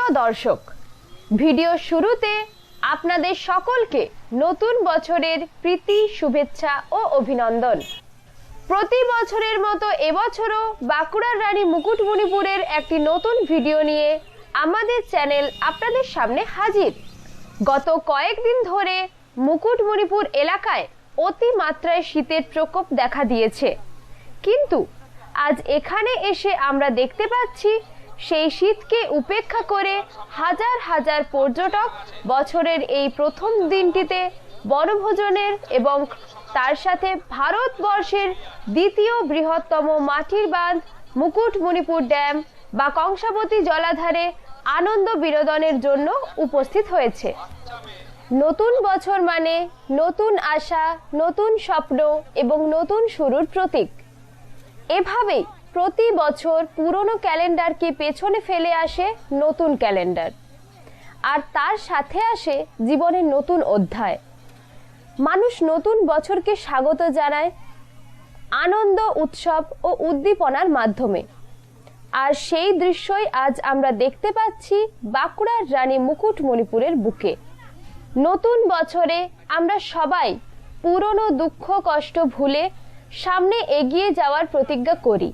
প্রিয় দর্শক, ভিডিও শুরুতে আপনাদের সকলকে নতুন বছরের প্রীতি, শুভেচ্ছা ও অভিনন্দন। প্রতি বছরের মতো এবছরও বাঁকুড়ার রানী মুকুটমণিপুরের একটি নতুন ভিডিও নিয়ে আমাদের চ্যানেল আপনাদের সামনে হাজির। গত কয়েকদিন ধরে মুকুটমণিপুর এলাকায় অতিমাত্রায় শীতের প্রকোপ দেখা দিয়েছে, কিন্তু আজ এখানে এসে আমরা দেখতে পাচ্ছি সেই শীতকে উপেক্ষা করে হাজার হাজার পর্যটক বছরের এই প্রথম দিনটিতে বনভোজনের এবং তার সাথে ভারতবর্ষের দ্বিতীয় বৃহত্তম মাটির বাঁধ মুকুটমণিপুর ড্যাম বা কংসাবতী জলাধারে আনন্দ বিনোদনের জন্য উপস্থিত হয়েছে। নতুন বছর মানে নতুন আশা, নতুন স্বপ্ন এবং নতুন শুরুর প্রতীক। এভাবেই প্রতি বছর পুরনো ক্যালেন্ডারকে পেছনে ফেলে আসে নতুন ক্যালেন্ডার, আর তার সাথে আসে জীবনের নতুন অধ্যায়। মানুষ নতুন বছরকে স্বাগত জানায় আনন্দ, উৎসব ও উদ্দীপনার মাধ্যমে। আর সেই দৃশ্যই আজ আমরা দেখতে পাচ্ছি বাঁকুড়ার রানী মুকুটমণিপুরের বুকে। নতুন বছরে আমরা সবাই পুরনো দুঃখ কষ্ট ভুলে সামনে এগিয়ে যাওয়ার প্রতিজ্ঞা করি।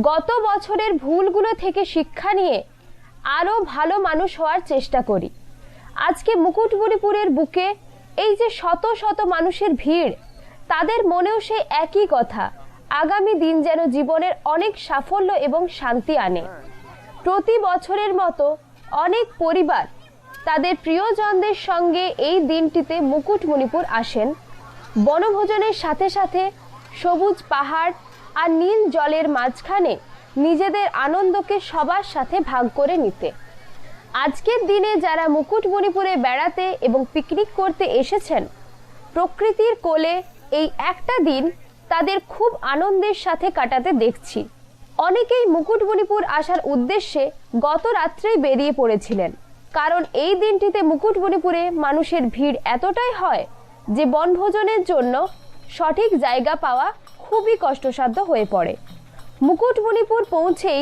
গত বছরের ভুলগুলো থেকে শিক্ষা নিয়ে আরও ভালো মানুষ হওয়ার চেষ্টা করি। আজকে মুকুটমণিপুরের বুকে এই যে শত শত মানুষের ভিড়, তাদের মনেও সেই একই কথা, আগামী দিন যেন জীবনের অনেক সাফল্য এবং শান্তি আনে। প্রতি বছরের মতো অনেক পরিবার তাদের প্রিয়জনদের সঙ্গে এই দিনটিতে মুকুটমণিপুর আসেন, বনভোজনের সাথে সাথে সবুজ পাহাড় আর নীল জলের মাঝখানে নিজেদের আনন্দকে সবার সাথে ভাগ করে নিতে। আজকের দিনে যারা মুকুটমণিপুরে বেড়াতে এবং পিকনিক করতে এসেছেন, প্রকৃতির কোলে এই একটা দিন তাদের খুব আনন্দের সাথে কাটাতে দেখছি। অনেকেই মুকুটমণিপুর আসার উদ্দেশ্যে গত রাত্রেই বেরিয়ে পড়েছিলেন, কারণ এই দিনটিতে মুকুটমণিপুরে মানুষের ভিড় এতটাই হয় যে বনভোজনের জন্য সঠিক জায়গা পাওয়া খুবই কষ্টসাধ্য হয়ে পড়ে। মুকুটমণিপুর পৌঁছেই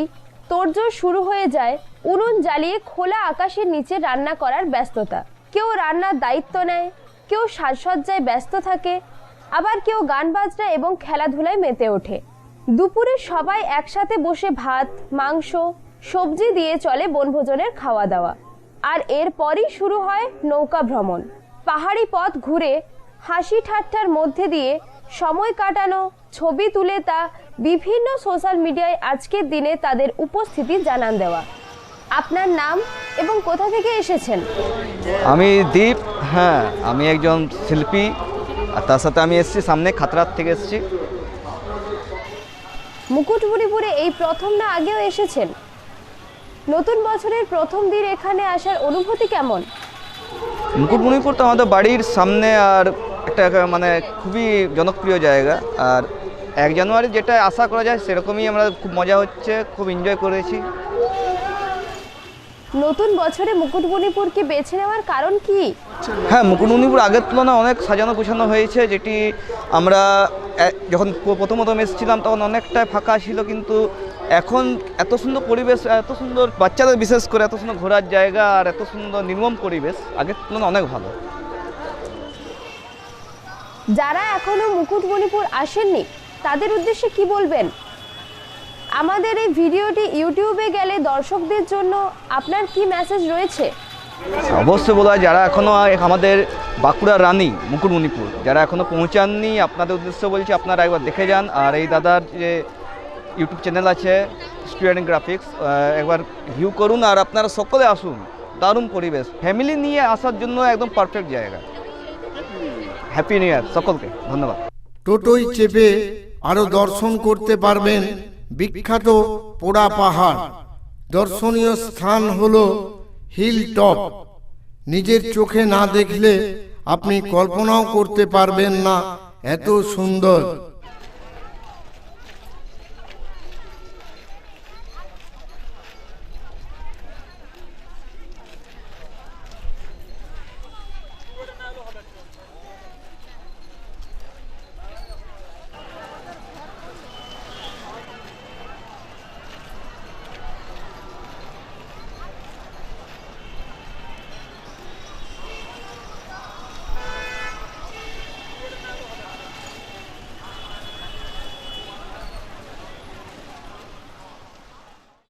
তোড়জোড় শুরু হয়ে যায় উনুন জ্বালিয়ে খোলা আকাশের নিচে রান্না করার ব্যস্ততা। কেউ রান্নার দায়িত্ব নেয়, কেউ সাজসজ্জায় ব্যস্ত থাকে, আবার কেউ গান বাজনা এবং খেলাধুলায় মেতে ওঠে। দুপুরে সবাই একসাথে বসে ভাত, মাংস, সবজি দিয়ে চলে বনভোজনের খাওয়া দাওয়া। আর এরপরই শুরু হয় নৌকা ভ্রমণ। পাহাড়ি পথ ঘুরে হাসি ঠাট্টার মধ্যে দিয়ে সময় কাটানো, ছবি তুলে তা বিভিন্ন সোশ্যাল মিডিয়ায় আজকের দিনে তাদের উপস্থিতি জানান দেওয়া। আপনার নাম এবং কোথা থেকে এসেছেন? আমি দীপ। হ্যাঁ, আমি একজন শিল্পী, আর তার সাথে আমি এসেছি সামনে খাতড়ার থেকে এসেছি। মুকুটমণিপুরে এই প্রথম না আগেও এসেছেন? নতুন বছরের প্রথম দিন এখানে আসার অনুভূতি কেমন? মুকুটমণিপুর তো আমাদের বাড়ির সামনে, আর একটা মানে খুবই জনপ্রিয় জায়গা। আর 1 জানুয়ারি যেটা আশা করা যায় সেরকমই আমরা খুব মজা হচ্ছে, খুব এনজয় করেছি। নতুন বছরে মুকুটমণিপুরকে বেছে নেওয়ার কারণ কি? হ্যাঁ, মুকুটমণিপুর আগের তুলনায় অনেক সাজানো গোছানো হয়েছে, যেটি আমরা যখন প্রথম এসেছিলাম তখন অনেকটাই ফাঁকা ছিল, কিন্তু এখন এত সুন্দর পরিবেশ, এত সুন্দর বাচ্চাদের বিশেষ করে এত সুন্দর ঘোরার জায়গা আর এত সুন্দর নির্মম পরিবেশ আগের তুলনায় অনেক ভালো। যারা এখনো মুকুটমণিপুর আসেননি তাদের উদ্দেশ্যে কি বলবেন? আমাদের এই ভিডিওটি ইউটিউবে গেলে দর্শকদের জন্য আপনার কি মেসেজ রয়েছে? অবশ্যই বলা হয়, যারা এখনও আমাদের বাঁকুড়ার রানী মুকুটমণিপুর যারা এখনও পৌঁছাননি, আপনাদের উদ্দেশ্যে বলছি আপনারা একবার দেখে যান। আর এই দাদার যে ইউটিউব চ্যানেল আছে স্টুডেন্ট গ্রাফিক্স, একবার ভিউ করুন আর আপনারা সকলে আসুন। দারুণ পরিবেশ, ফ্যামিলি নিয়ে আসার জন্য একদম পারফেক্ট জায়গা। হ্যাপি নিউ ইয়ার সকলকে, ধন্যবাদ। টোটোয় চেপে আরো দর্শন করতে পারবেন বিখ্যাত পোড়া পাহাড়। দর্শনীয় স্থান হলো হিল টপ। নিজের চোখে না দেখলে আপনি কল্পনাও করতে পারবেন না এত সুন্দর।